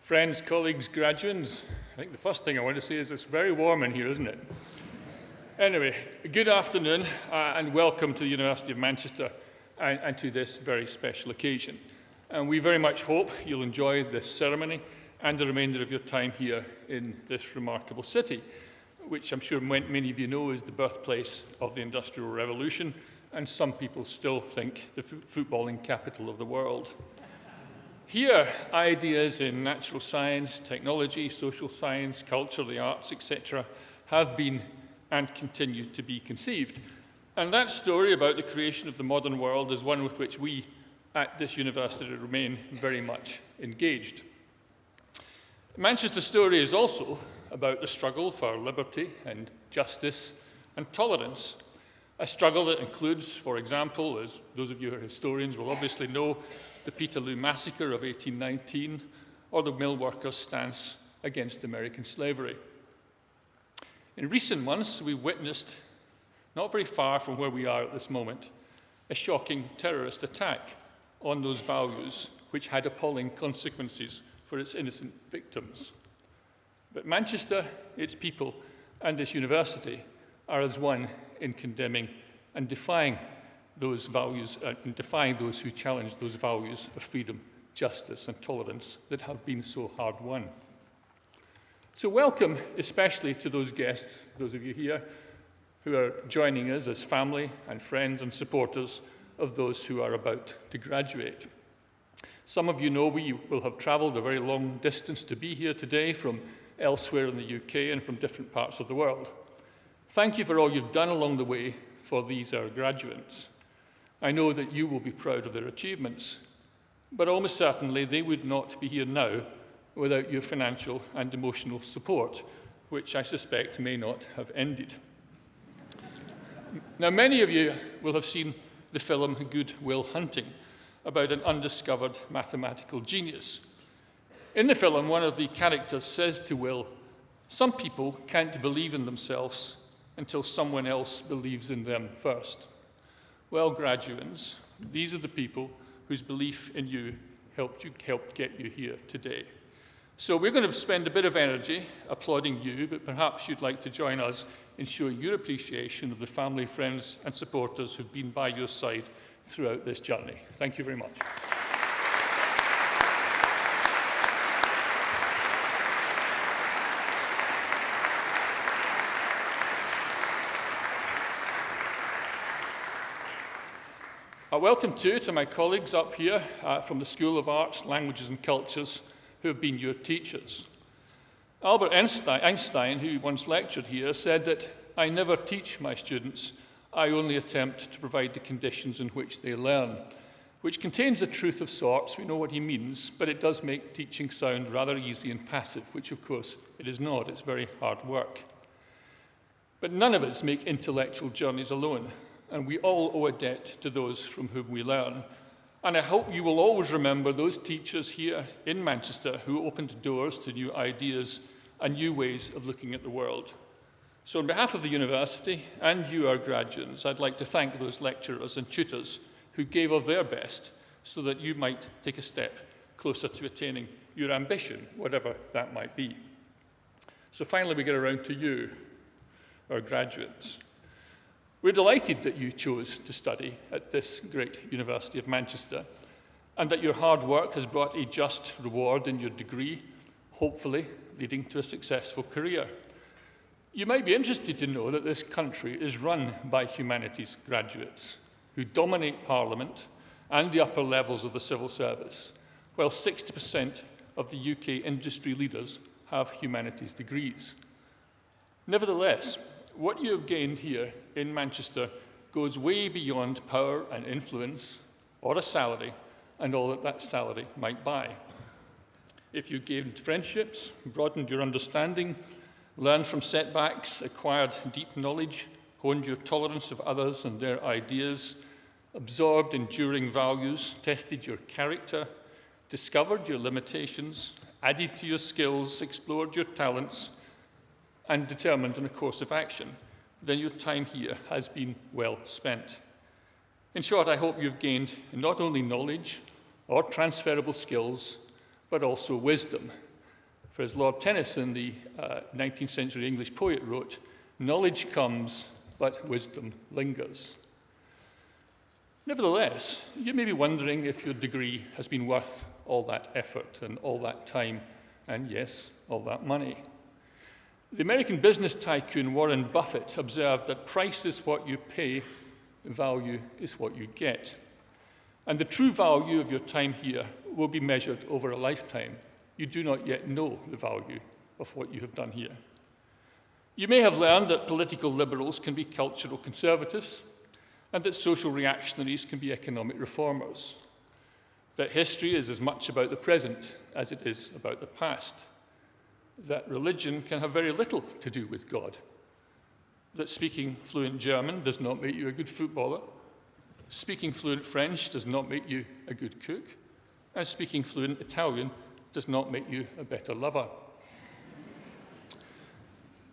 Friends, colleagues, graduates, I think the first thing I want to say is it's very warm in here, isn't it? Anyway, good afternoon and welcome to the University of Manchester and to this very special occasion. And we very much hope you'll enjoy this ceremony and the remainder of your time here in this remarkable city, which I'm sure many of you know is the birthplace of the Industrial Revolution, and some people still think the footballing capital of the world. Here, ideas in natural science, technology, social science, culture, the arts, etc., have been and continue to be conceived. And that story about the creation of the modern world is one with which we at this university remain very much engaged. Manchester's story is also about the struggle for liberty and justice and tolerance, a struggle that includes, for example, as those of you who are historians will obviously know, the Peterloo Massacre of 1819, or the mill workers' stance against American slavery. In recent months, we've witnessed, not very far from where we are at this moment, a shocking terrorist attack on those values, which had appalling consequences for its innocent victims. But Manchester, its people, and this university are as one in condemning and defying those values and defying those who challenge those values of freedom, justice, and tolerance that have been so hard won. So welcome especially to those guests, those of you here, who are joining us as family and friends and supporters of those who are about to graduate. Some of you know we will have travelled a very long distance to be here today from elsewhere in the UK and from different parts of the world. Thank you for all you've done along the way for these our graduates. I know that you will be proud of their achievements, but almost certainly they would not be here now without your financial and emotional support, which I suspect may not have ended. Now, many of you will have seen the film Good Will Hunting, about an undiscovered mathematical genius. In the film, one of the characters says to Will, "Some people can't believe in themselves until someone else believes in them first." Well, graduates, these are the people whose belief in you helped get you here today. So we're going to spend a bit of energy applauding you, but perhaps you'd like to join us in showing your appreciation of the family, friends, and supporters who've been by your side throughout this journey. Thank you very much. Welcome too to my colleagues up here from the School of Arts, Languages and Cultures who have been your teachers. Albert Einstein, who once lectured here, said that I never teach my students, I only attempt to provide the conditions in which they learn, which contains a truth of sorts. We know what he means, but it does make teaching sound rather easy and passive, which of course it is not. It's very hard work. But none of us make intellectual journeys alone, and we all owe a debt to those from whom we learn. And I hope you will always remember those teachers here in Manchester who opened doors to new ideas and new ways of looking at the world. So on behalf of the university and you, our graduates, I'd like to thank those lecturers and tutors who gave of their best so that you might take a step closer to attaining your ambition, whatever that might be. So finally, we get around to you, our graduates. We're delighted that you chose to study at this great University of Manchester and that your hard work has brought a just reward in your degree, hopefully leading to a successful career. You might be interested to know that this country is run by humanities graduates who dominate Parliament and the upper levels of the civil service, while 60% of the UK industry leaders have humanities degrees. Nevertheless, what you have gained here in Manchester goes way beyond power and influence or a salary and all that that salary might buy. If you gained friendships, broadened your understanding, learned from setbacks, acquired deep knowledge, honed your tolerance of others and their ideas, absorbed enduring values, tested your character, discovered your limitations, added to your skills, explored your talents, and determined on a course of action, then your time here has been well spent. In short, I hope you've gained not only knowledge or transferable skills, but also wisdom, For as Lord Tennyson, the 19th century English poet, wrote, "Knowledge comes, but wisdom lingers." Nevertheless, you may be wondering if your degree has been worth all that effort and all that time, and yes, all that money. The American business tycoon Warren Buffett observed that price is what you pay, value is what you get. And the true value of your time here will be measured over a lifetime. You do not yet know the value of what you have done here. You may have learned that political liberals can be cultural conservatives, and that social reactionaries can be economic reformers. That history is as much about the present as it is about the past. That religion can have very little to do with God. That speaking fluent German does not make you a good footballer. Speaking fluent French does not make you a good cook. And speaking fluent Italian does not make you a better lover.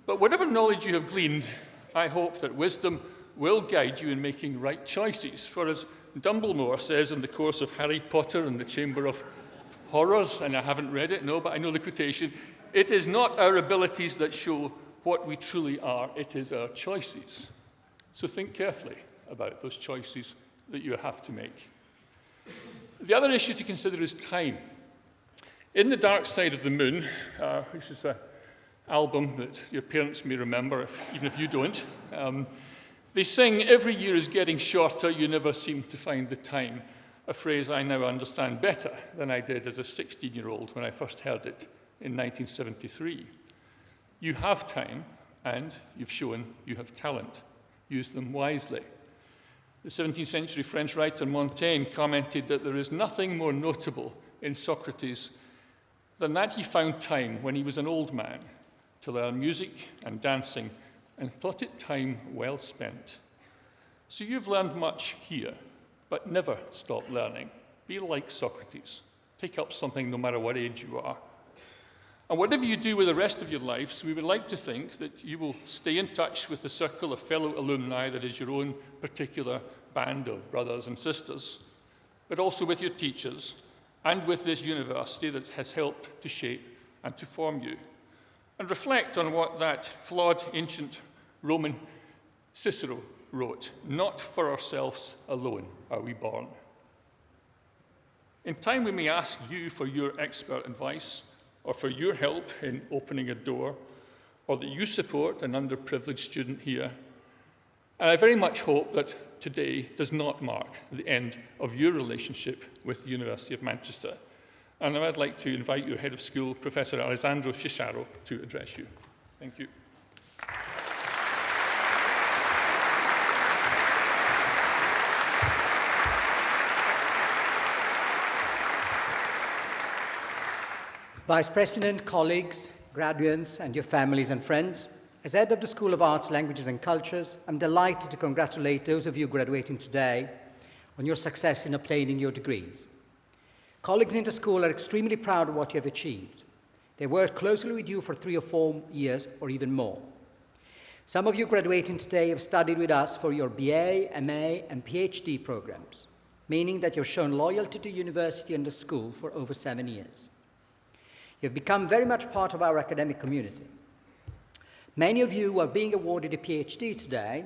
But whatever knowledge you have gleaned, I hope that wisdom will guide you in making right choices. For as Dumbledore says in the course of Harry Potter and the Chamber of Horrors, and I haven't read it, no, but I know the quotation, it is not our abilities that show what we truly are, it is our choices. So think carefully about those choices that you have to make. The other issue to consider is time. In The Dark Side of the Moon, which is an album that your parents may remember, even if you don't, they sing, "Every year is getting shorter, you never seem to find the time," a phrase I now understand better than I did as a 16-year-old when I first heard it in 1973. You have time, and you've shown you have talent. Use them wisely. The 17th century French writer Montaigne commented that there is nothing more notable in Socrates than that he found time when he was an old man to learn music and dancing and thought it time well spent. So you've learned much here, but never stop learning. Be like Socrates. Take up something no matter what age you are. And whatever you do with the rest of your lives, we would like to think that you will stay in touch with the circle of fellow alumni that is your own particular band of brothers and sisters, but also with your teachers and with this university that has helped to shape and to form you. And reflect on what that flawed ancient Roman Cicero wrote, "Not for ourselves alone are we born." In time, we may ask you for your expert advice or for your help in opening a door, or that you support an underprivileged student here. And I very much hope that today does not mark the end of your relationship with the University of Manchester. And now I'd like to invite your head of school, Professor Alessandro Cesaro, to address you. Thank you. Vice President, colleagues, graduates, and your families and friends, as head of the School of Arts, Languages and Cultures, I'm delighted to congratulate those of you graduating today on your success in obtaining your degrees. Colleagues in the school are extremely proud of what you have achieved. They worked closely with you for 3 or 4 years or even more. Some of you graduating today have studied with us for your BA, MA, and PhD programs, meaning that you've shown loyalty to the university and the school for over 7 years. You've become very much part of our academic community. Many of you who are being awarded a PhD today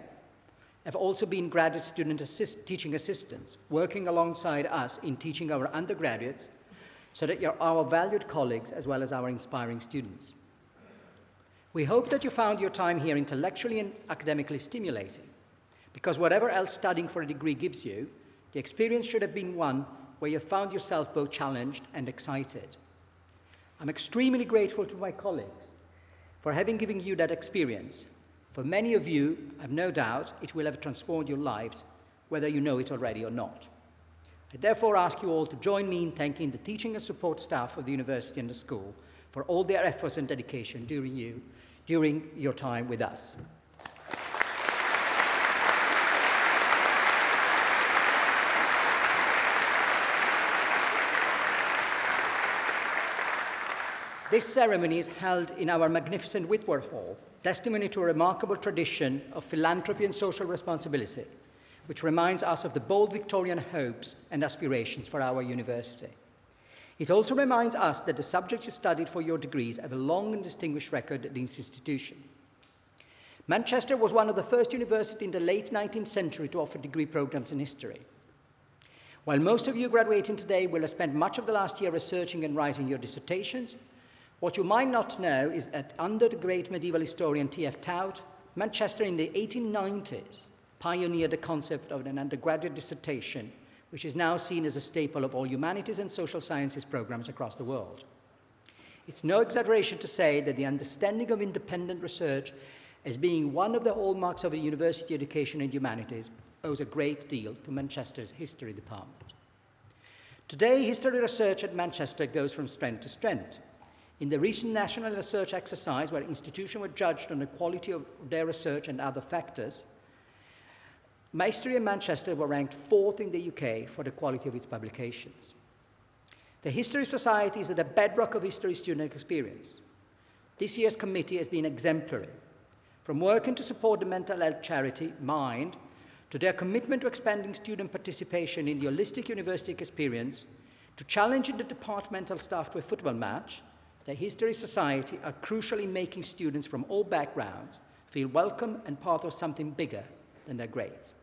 have also been graduate student teaching assistants, working alongside us in teaching our undergraduates so that you're our valued colleagues as well as our inspiring students. We hope that you found your time here intellectually and academically stimulating, because whatever else studying for a degree gives you, the experience should have been one where you found yourself both challenged and excited. I'm extremely grateful to my colleagues for having given you that experience. For many of you, I've no doubt it will have transformed your lives, whether you know it already or not. I therefore ask you all to join me in thanking the teaching and support staff of the university and the school for all their efforts and dedication during your time with us. This ceremony is held in our magnificent Whitworth Hall, testimony to a remarkable tradition of philanthropy and social responsibility, which reminds us of the bold Victorian hopes and aspirations for our university. It also reminds us that the subjects you studied for your degrees have a long and distinguished record at this institution. Manchester was one of the first universities in the late 19th century to offer degree programs in history. While most of you graduating today will have spent much of the last year researching and writing your dissertations, what you might not know is that under the great medieval historian T.F. Tout, Manchester in the 1890s pioneered the concept of an undergraduate dissertation, which is now seen as a staple of all humanities and social sciences programs across the world. It's no exaggeration to say that the understanding of independent research as being one of the hallmarks of a university education in humanities owes a great deal to Manchester's history department. Today, history research at Manchester goes from strength to strength. In the recent national research exercise, where institutions were judged on the quality of their research and other factors, History in Manchester were ranked 4th in the UK for the quality of its publications. The History Society is at the bedrock of history student experience. This year's committee has been exemplary, from working to support the mental health charity, Mind, to their commitment to expanding student participation in the holistic university experience, to challenging the departmental staff to a football match. The History Society are crucial in making students from all backgrounds feel welcome and part of something bigger than their grades.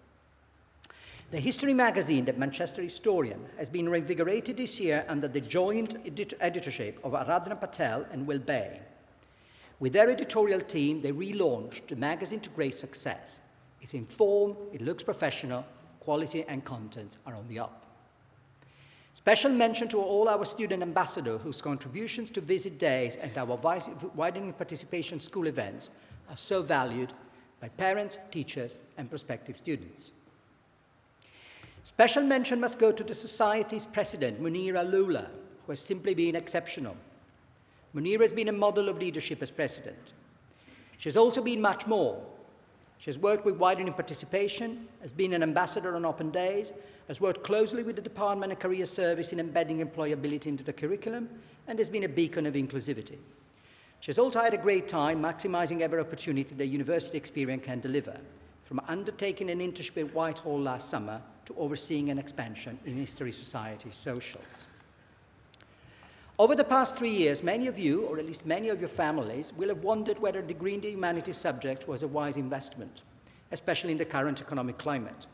The history magazine, The Manchester Historian, has been reinvigorated this year under the joint editorship of Aradhana Patel and Will Bay. With their editorial team, they relaunched the magazine to great success. It's informed, it looks professional, quality and content are on the up. Special mention to all our student ambassadors whose contributions to visit days and our widening participation school events are so valued by parents, teachers, and prospective students. Special mention must go to the Society's president, Munira Lula, who has simply been exceptional. Munira has been a model of leadership as president. She has also been much more. She has worked with widening participation, has been an ambassador on open days, has worked closely with the Department of Career Service in embedding employability into the curriculum, and has been a beacon of inclusivity. She has also had a great time maximizing every opportunity the university experience can deliver, from undertaking an internship at Whitehall last summer to overseeing an expansion in History Society socials. Over the past 3 years, many of you, or at least many of your families, will have wondered whether a degree in the humanities subject was a wise investment, especially in the current economic climate.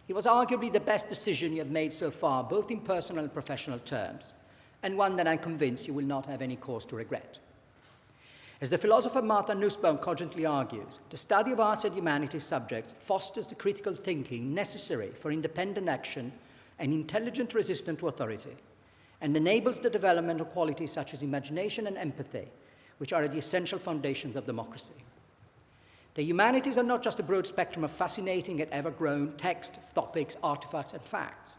It was arguably the best decision you have made so far, both in personal and professional terms, and one that I'm convinced you will not have any cause to regret. As the philosopher Martha Nussbaum cogently argues, the study of arts and humanities subjects fosters the critical thinking necessary for independent action and intelligent resistance to authority, and enables the development of qualities such as imagination and empathy, which are the essential foundations of democracy. The humanities are not just a broad spectrum of fascinating and ever-grown text, topics, artifacts, and facts.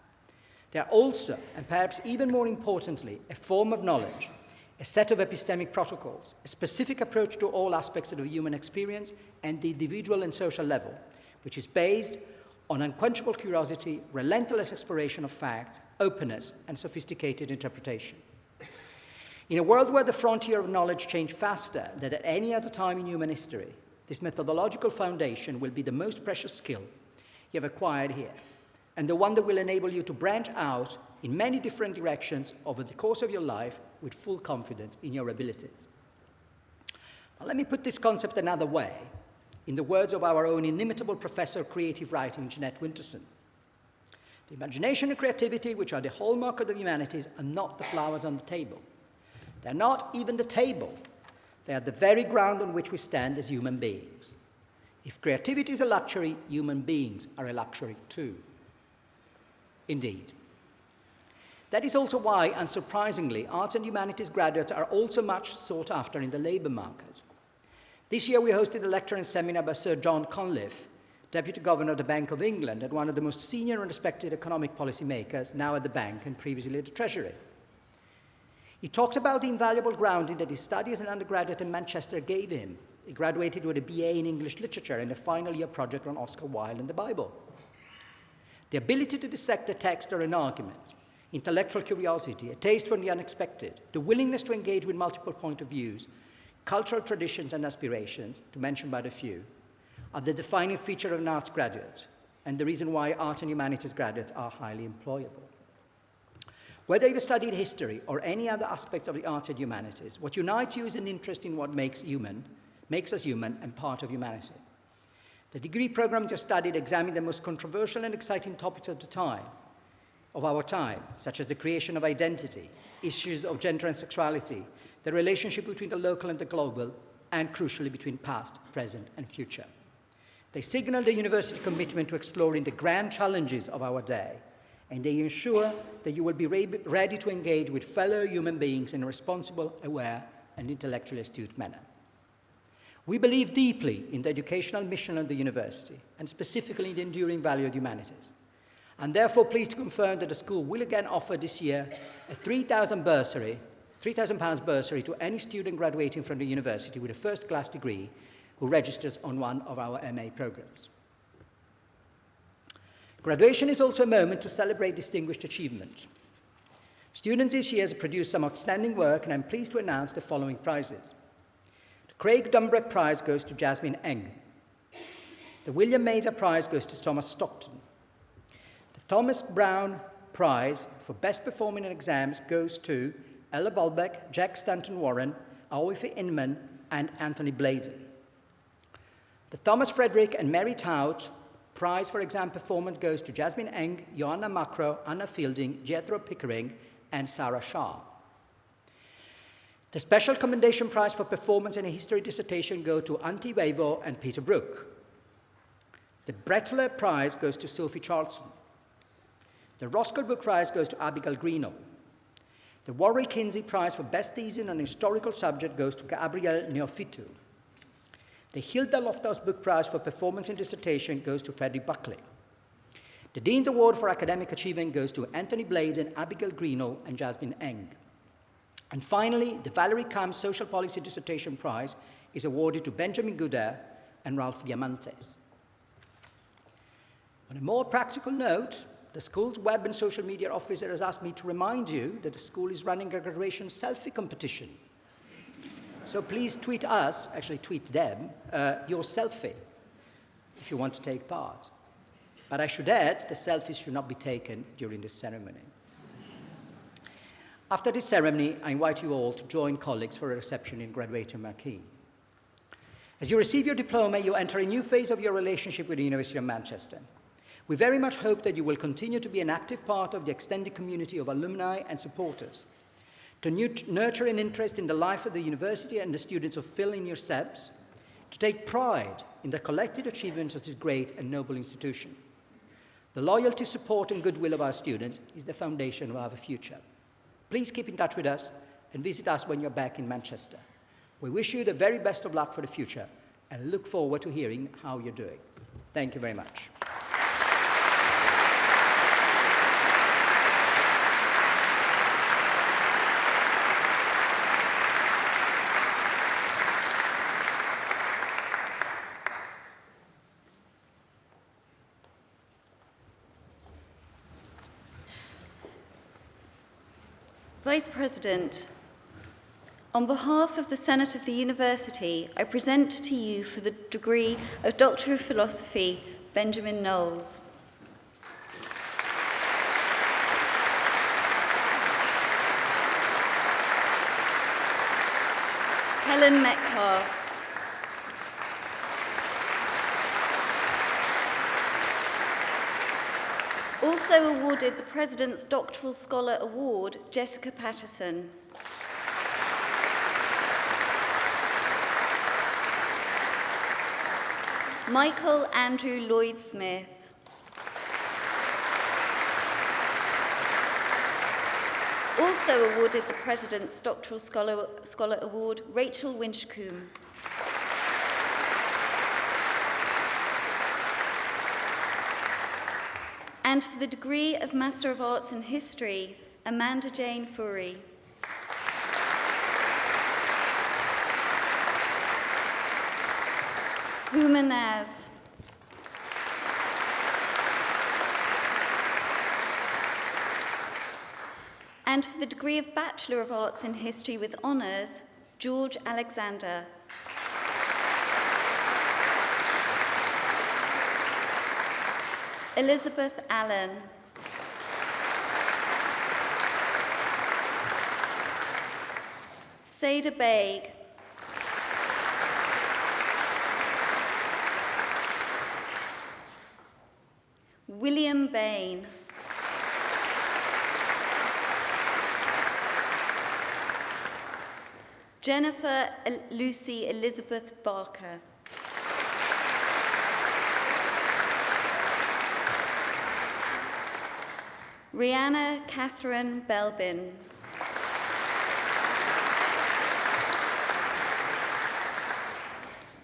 They are also, and perhaps even more importantly, a form of knowledge, a set of epistemic protocols, a specific approach to all aspects of the human experience and the individual and social level, which is based on unquenchable curiosity, relentless exploration of facts, openness, and sophisticated interpretation. In a world where the frontier of knowledge changed faster than at any other time in human history, this methodological foundation will be the most precious skill you have acquired here, and the one that will enable you to branch out in many different directions over the course of your life with full confidence in your abilities. Now, let me put this concept another way, in the words of our own inimitable professor of creative writing, Jeanette Winterson. The imagination and creativity, which are the hallmark of the humanities, are not the flowers on the table. They're not even the table. They are the very ground on which we stand as human beings. If creativity is a luxury, human beings are a luxury too. Indeed. That is also why, unsurprisingly, arts and humanities graduates are also much sought after in the labour market. This year we hosted a lecture and seminar by Sir John Conliffe, Deputy Governor of the Bank of England and one of the most senior and respected economic policy makers, now at the bank and previously at the Treasury. He talked about the invaluable grounding that his study as an undergraduate in Manchester gave him. He graduated with a BA in English literature and a final year project on Oscar Wilde and the Bible. The ability to dissect a text or an argument, intellectual curiosity, a taste for the unexpected, the willingness to engage with multiple points of views, cultural traditions and aspirations, to mention but a few, are the defining feature of an arts graduate and the reason why arts and humanities graduates are highly employable. Whether you've studied history or any other aspects of the arts and humanities, what unites you is an interest in what makes us human and part of humanity. The degree programs you've studied examine the most controversial and exciting topics of our time, such as the creation of identity, issues of gender and sexuality, the relationship between the local and the global, and crucially between past, present, and future. They signal the university commitment to exploring the grand challenges of our day, and they ensure that you will be ready to engage with fellow human beings in a responsible, aware, and intellectually astute manner. We believe deeply in the educational mission of the university, and specifically in the enduring value of the humanities. I'm therefore pleased to confirm that the school will again offer this year a £3,000 bursary to any student graduating from the university with a first-class degree who registers on one of our MA programs. Graduation is also a moment to celebrate distinguished achievement. Students this year have produced some outstanding work, and I'm pleased to announce the following prizes. The Craig Dumbreck Prize goes to Jasmine Eng. The William Mather Prize goes to Thomas Stockton. The Thomas Brown Prize for Best Performing in Exams goes to Ella Bulbeck, Jack Stanton-Warren, Aoife Inman, and Anthony Bladen. The Thomas Frederick and Mary Tout Prize for Exam Performance goes to Jasmine Eng, Joanna Macro, Anna Fielding, Jethro Pickering, and Sarah Shah. The Special Commendation Prize for Performance in a History Dissertation go to Auntie Wavo and Peter Brook. The Brettler Prize goes to Sophie Charlson. The Roscoe Book Prize goes to Abigail Greenough. The Warwick Kinsey Prize for Best Thesis on a Historical Subject goes to Gabrielle Neofitu. The Hilda Lofthouse Book Prize for Performance in Dissertation goes to Frederick Buckley. The Dean's Award for Academic Achievement goes to Anthony Bladen, Abigail Greenough, and Jasmine Eng. And finally, the Valerie Camp Social Policy Dissertation Prize is awarded to Benjamin Goudert and Ralph Diamantes. On a more practical note, the school's web and social media officer has asked me to remind you that the school is running a graduation selfie competition. So please tweet us, actually tweet them, your selfie if you want to take part. But I should add, the selfies should not be taken during this ceremony. After this ceremony, I invite you all to join colleagues for a reception in Graduating Marquee. As you receive your diploma, you enter a new phase of your relationship with the University of Manchester. We very much hope that you will continue to be an active part of the extended community of alumni and supporters, to nurture an interest in the life of the university and the students who fill in your steps, to take pride in the collective achievements of this great and noble institution. The loyalty, support, and goodwill of our students is the foundation of our future. Please keep in touch with us and visit us when you're back in Manchester. We wish you the very best of luck for the future and look forward to hearing how you're doing. Thank you very much. Vice President, on behalf of the Senate of the University, I present to you for the degree of Doctor of Philosophy, Benjamin Knowles. Helen Metcalf. Also awarded the President's Doctoral Scholar Award, Jessica Patterson. Michael Andrew Lloyd-Smith. Also awarded the President's Doctoral Scholar Award, Rachel Winchcombe. And for the degree of Master of Arts in History, Amanda Jane Furry. Huma Naz. And for the degree of Bachelor of Arts in History with Honours, George Alexander. Elizabeth Allen. Seda Baig, William Bain, Jennifer Lucy Elizabeth Barker, Rihanna Catherine Belbin,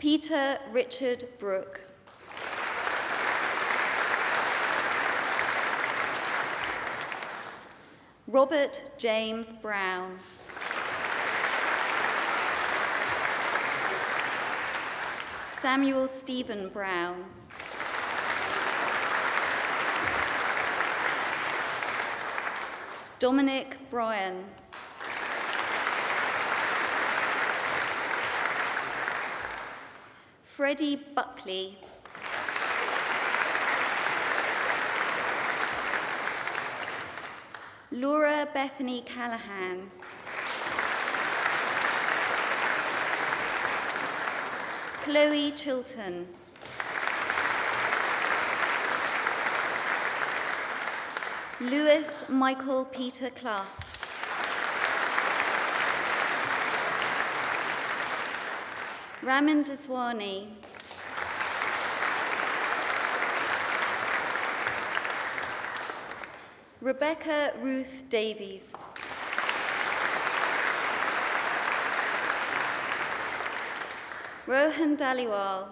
Peter Richard Brooke, Robert James Brown, Samuel Stephen Brown, Dominic Bryan, Freddie Buckley, Laura Bethany Callahan, Chloe Chilton, Lewis Michael Peter Clough, Ramin Deswani, Rebecca Ruth Davies, Rohan Dhaliwal,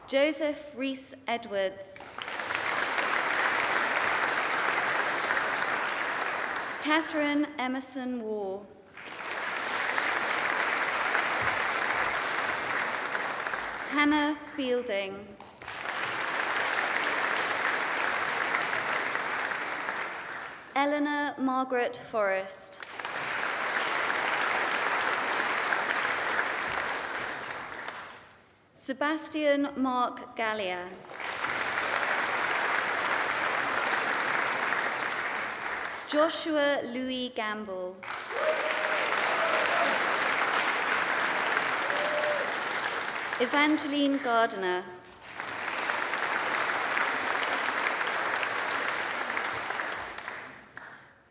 Joseph Rees Edwards, Catherine Emerson War, Hannah Fielding, Eleanor Margaret Forrest, Sebastian Mark Gallia, Joshua Louis Gamble, Evangeline Gardiner,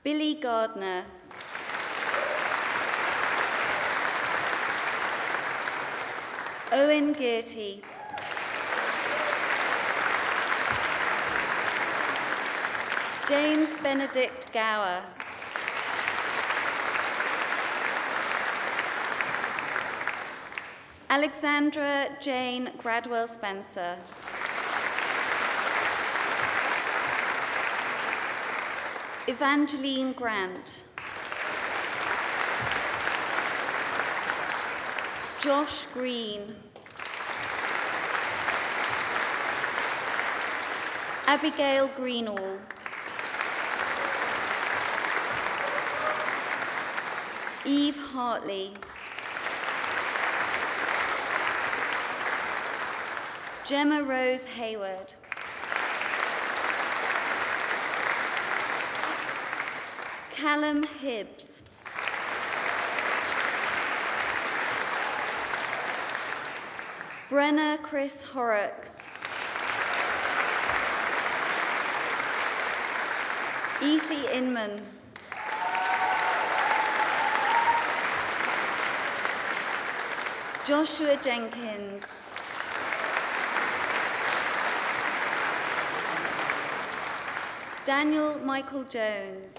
Billy Gardner, Owen Gearty, James Benedict Gower, Alexandra Jane Gradwell Spencer, Evangeline Grant, Josh Green, Abigail Greenall, Eve Hartley, Gemma Rose Hayward, Callum Hibbs, Brenna Chris Horrocks, Ethy Inman, Joshua Jenkins, Daniel Michael Jones,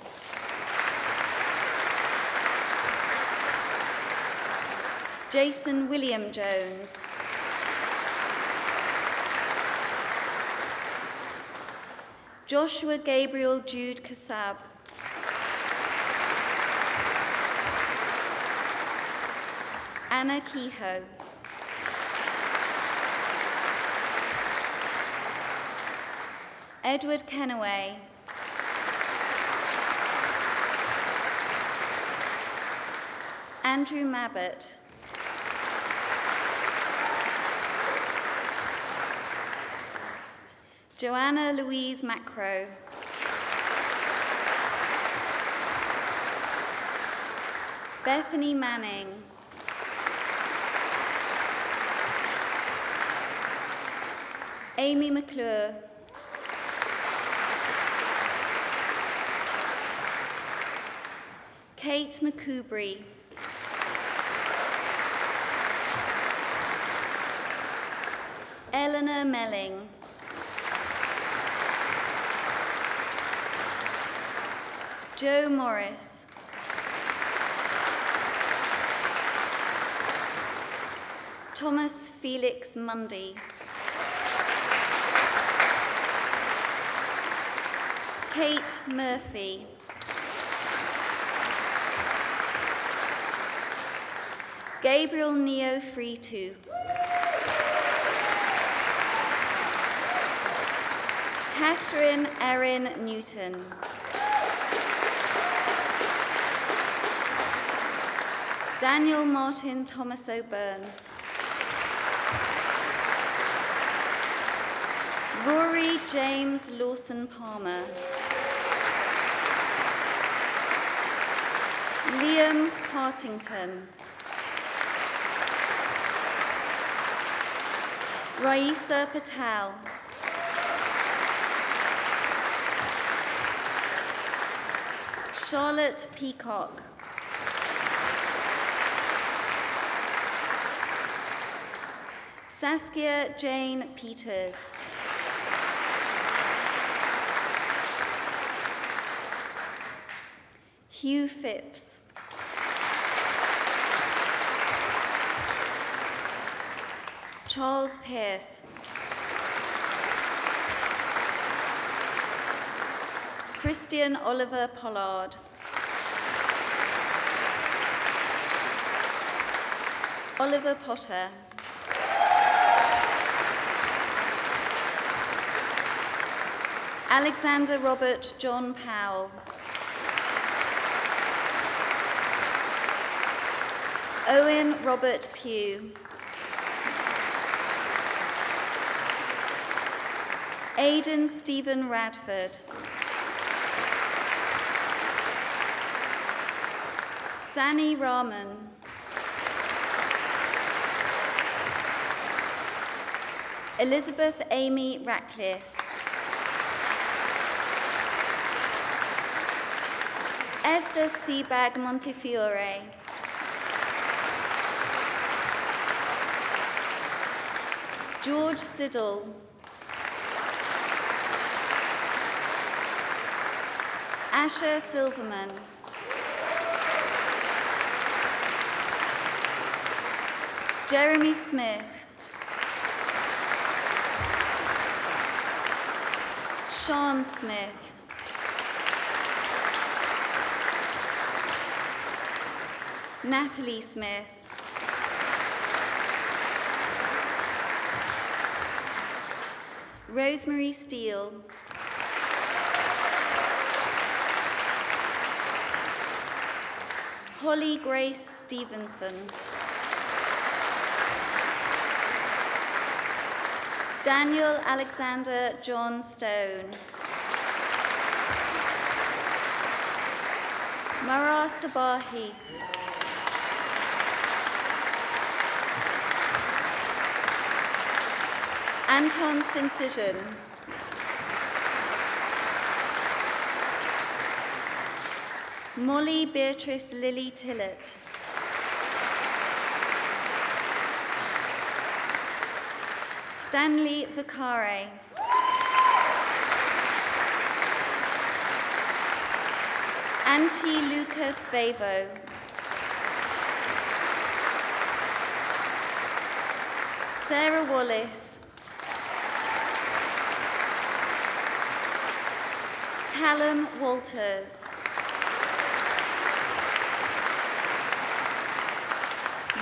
Jason William Jones, Joshua Gabriel Jude Kassab, Anna Kehoe, Edward Kennaway, Andrew Mabbott, Joanna Louise Macro, Bethany Manning. Amy McClure. Kate McCoubry. Eleanor Melling. Joe Morris. Thomas Felix Mundy. Kate Murphy. Gabriel Neo Freetu. Catherine Erin Newton. Daniel Martin Thomas O'Byrne. Rory James Lawson Palmer. Liam Partington. Raisa Patel. Charlotte Peacock. Saskia Jane Peters. Hugh Phipps. Charles Pearce. Christian Oliver Pollard. Oliver Potter. Alexander Robert John Powell. Owen Robert Pugh. Aidan Stephen Radford. Sani Rahman. Elizabeth Amy Ratcliffe. Esther Sebag Montefiore. George Siddle. Asher Silverman. Jeremy Smith. Sean Smith. Natalie Smith. Rosemary Steele. Holly Grace Stevenson. Daniel Alexander John Stone. Mara Sabahi. Anton Sincision. Molly Beatrice Lily Tillett. Stanley Vicare. Auntie Lucas Vavo. Sarah Wallace. Callum Walters.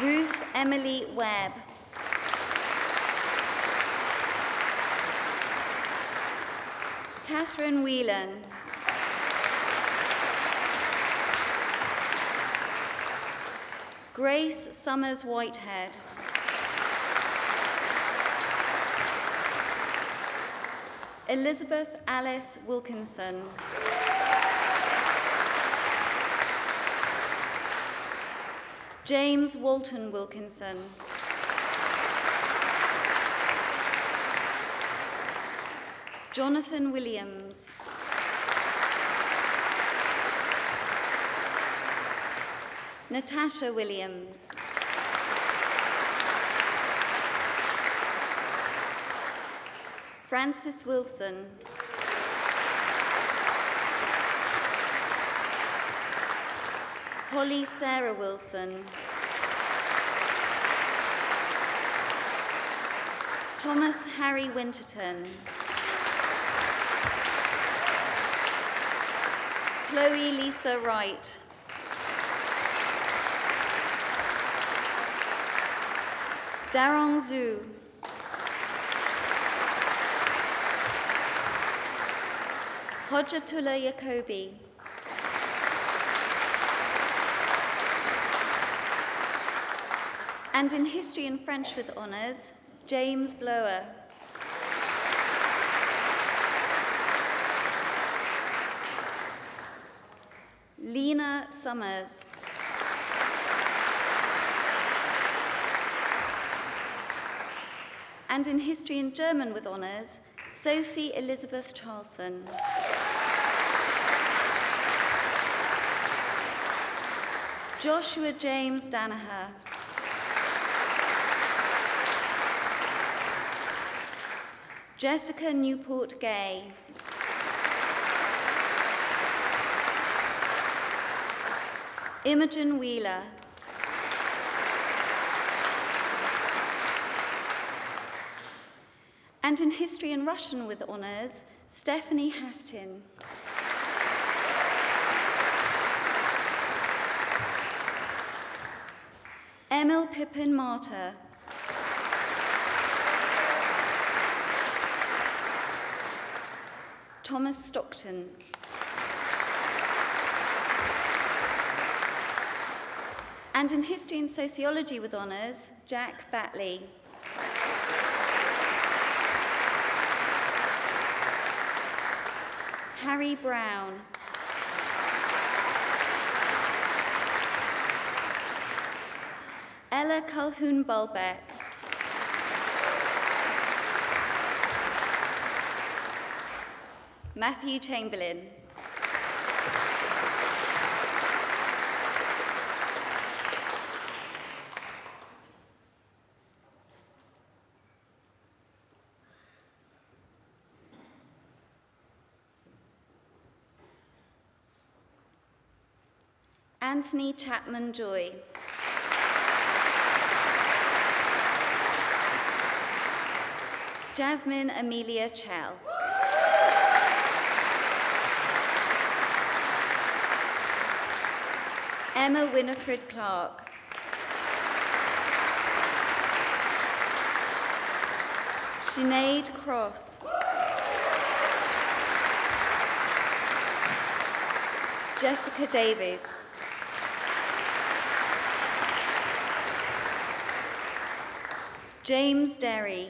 Ruth Emily Webb. Catherine Whelan. Grace Summers Whitehead. Elizabeth Alice Wilkinson. James Walton Wilkinson. Jonathan Williams. Natasha Williams. Francis Wilson. Holly Sarah Wilson. Thomas Harry Winterton. Chloe Lisa Wright. Darong Zhu. Hojatullah Yacobi. And in History and French with honours, James Blower. Lena Summers. And in History and German with honours, Sophie Elizabeth Charlson. Joshua James Danaher. Jessica Newport Gay. Imogen Wheeler. And in History and Russian with honours, Stephanie Hastin. Emil Pippin Martyr. Thomas Stockton. And in History and Sociology with honours, Jack Batley. Harry Brown. Ella Calhoun-Bulbeck. Matthew Chamberlain. Anthony Chapman Joy. Jasmine Amelia Chell. Emma Winifred Clark. Sinead Cross. Jessica Davies. James Derry.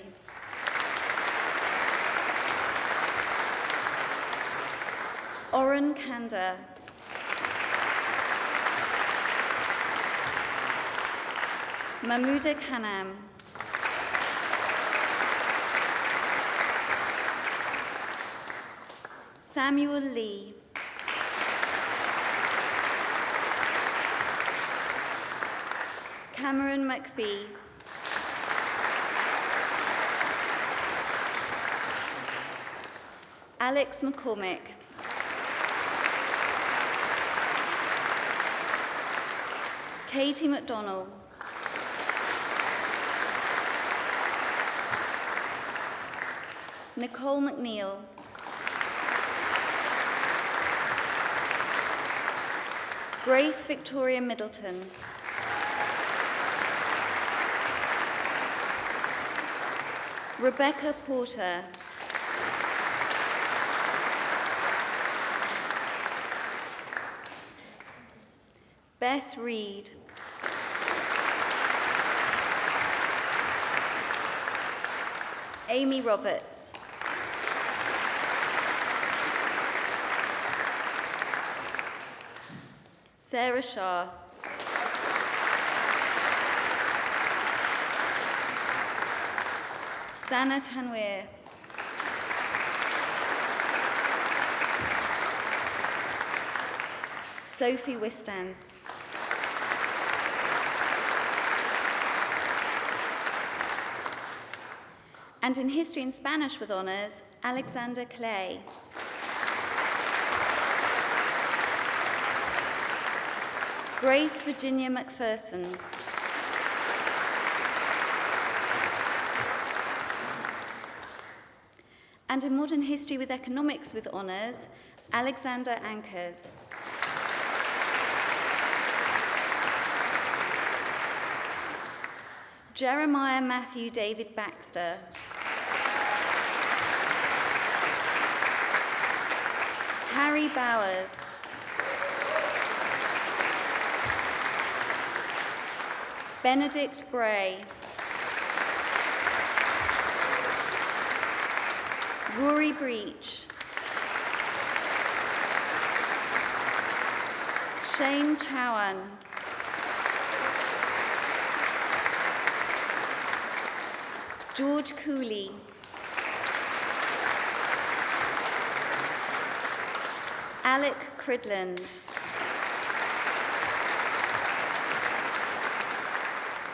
Oren Kanda. Mahmouda Khanam. Samuel Lee. Cameron McPhee. Alex McCormick. Katie McDonnell. Nicole McNeil. Grace Victoria Middleton. Rebecca Porter. Beth Reed. Amy Roberts. Sarah Shah. Sana Tanwir. Sophie Wistans. And in History and Spanish with honours, Alexander Clay. Grace Virginia McPherson. And in Modern History with Economics with honours, Alexander Ankers. Jeremiah Matthew David Baxter. Harry Bowers. Benedict Bray. Rory Breach. Shane Chowan. George Cooley. Alec Cridland.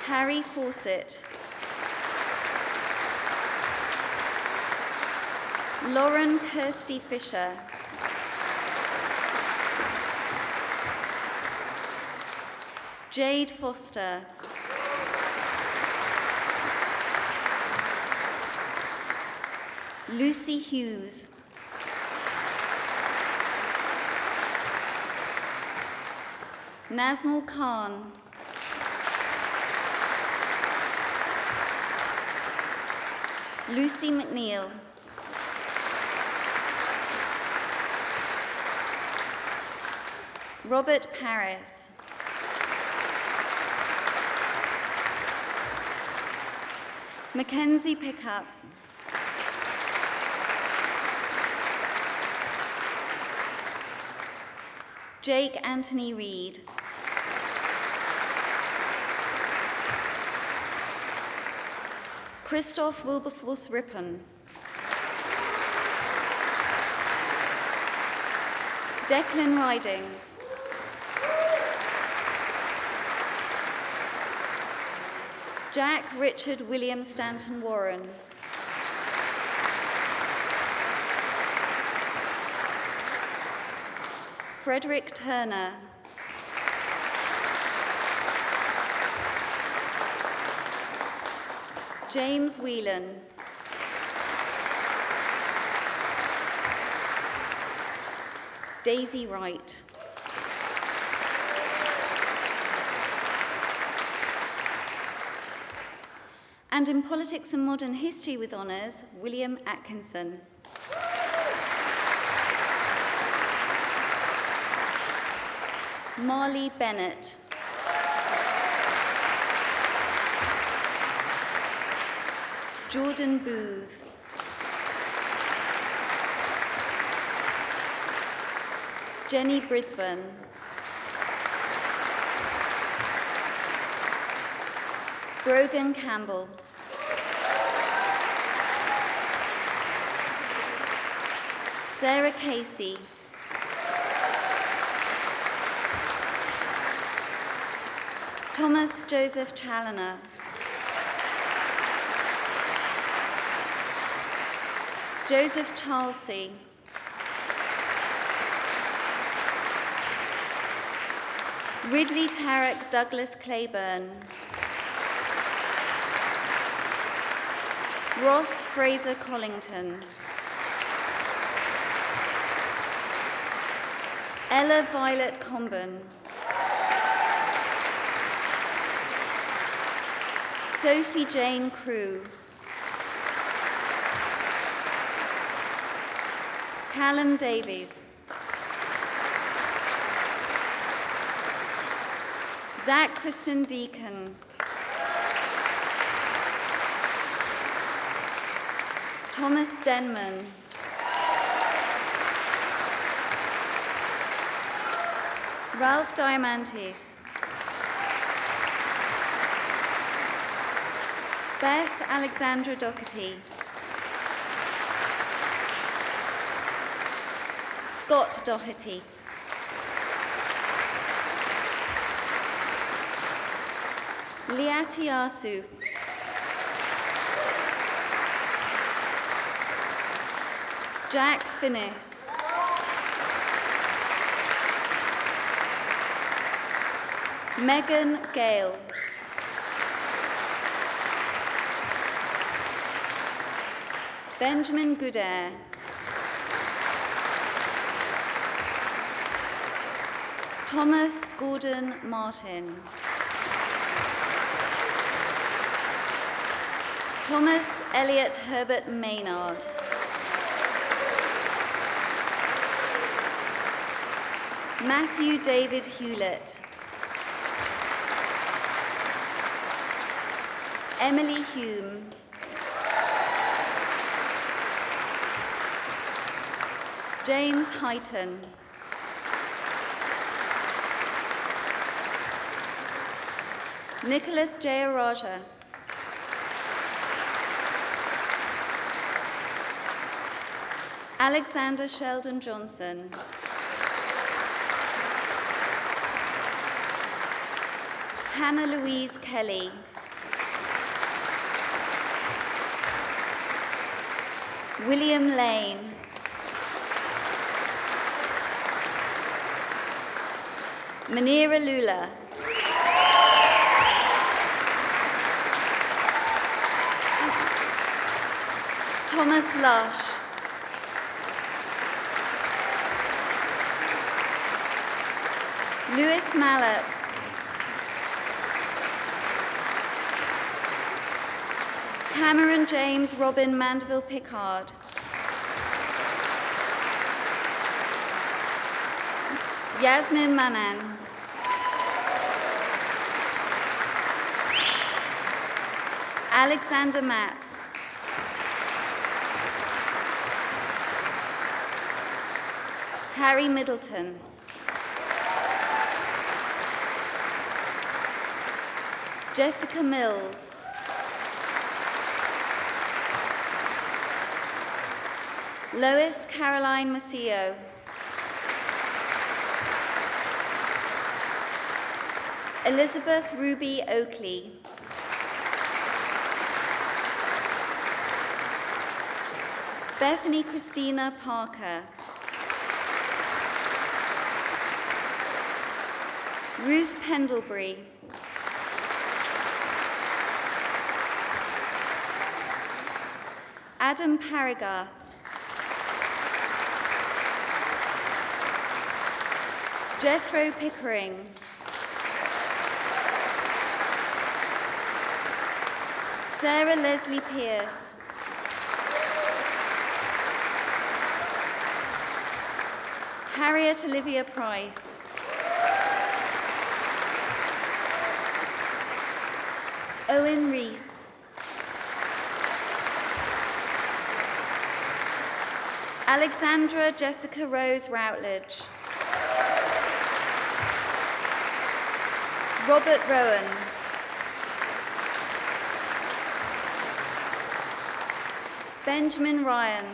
Harry Fawcett. Lauren Kirsty Fisher. Jade Foster. Lucy Hughes. Nazmul Khan. Lucy McNeil. Robert Paris. Mackenzie Pickup. Jake Anthony Reed. Christoph Wilberforce Rippon. Declan Ridings. Jack Richard William Stanton Warren. Frederick Turner. James Whelan. Daisy Wright. And in Politics and Modern History with honours, William Atkinson. Marley Bennett. Jordan Booth. Jenny Brisbane. Brogan Campbell. Sarah Casey. Thomas Joseph Challoner. Joseph Charlesy. Ridley Tarek Douglas Claiborne. Ross Fraser Collington. Ella Violet Comben. Sophie Jane Crew. Callum Davies. Zach Kristen Deacon. Thomas Denman. Ralph Diamantis. Beth Alexandra Doherty. Scott Doherty. Liati Asu. Jack Finnis. Megan Gale. Benjamin Goodair. Thomas Gordon Martin. Thomas Elliot Herbert Maynard. Matthew David Hewlett. Emily Hume. James Heighton. Nicholas Jayaraja. Alexander Sheldon Johnson. Hannah Louise Kelly. William Lane. Manira Lula. Thomas Lush. Lewis Mallock. Cameron James Robin Mandeville Pickard. Yasmin Manan. Alexander Matz. Harry Middleton. Jessica Mills. Lois Caroline Macio. Elizabeth Ruby Oakley. Bethany Christina Parker. Ruth Pendlebury. Adam Parrigar. Jethro Pickering. Sarah Leslie Pierce. Harriet Olivia Price. Owen Rees. Alexandra Jessica Rose Routledge. Robert Rowan. Benjamin Ryan.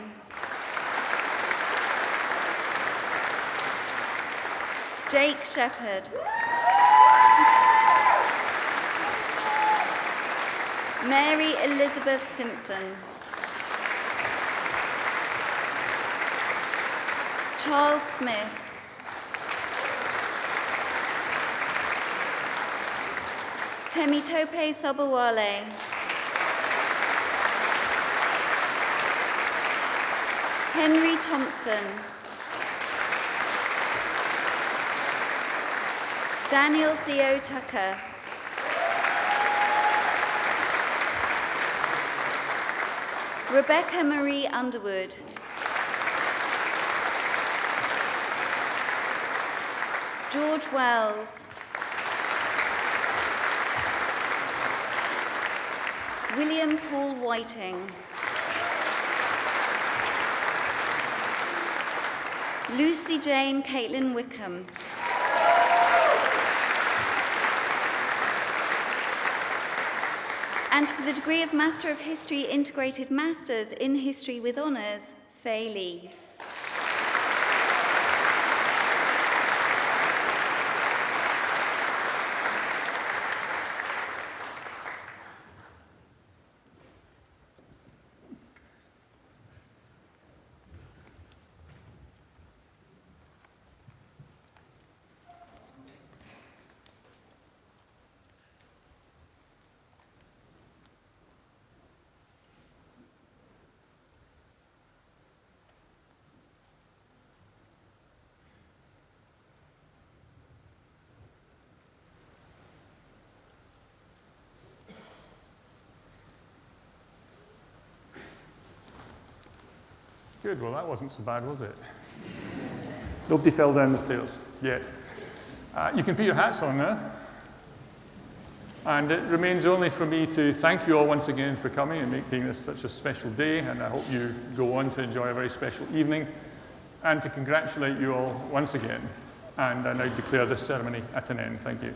Jake Shepherd. Mary Elizabeth Simpson. Charles Smith. Temitope Sobowale. Henry Thompson. Daniel Theo Tucker. Rebecca Marie Underwood. George Wells. William Paul Whiting. Lucy Jane Caitlin Wickham. And for the degree of Master of History Integrated Masters in History with Honours, Fei Li. Good, well that wasn't so bad, was it? Nobody fell down the stairs yet. You can put your hats on now. And it remains only for me to thank you all once again for coming and making this such a special day, and I hope you go on to enjoy a very special evening, and to congratulate you all once again. And I now declare this ceremony at an end. Thank you.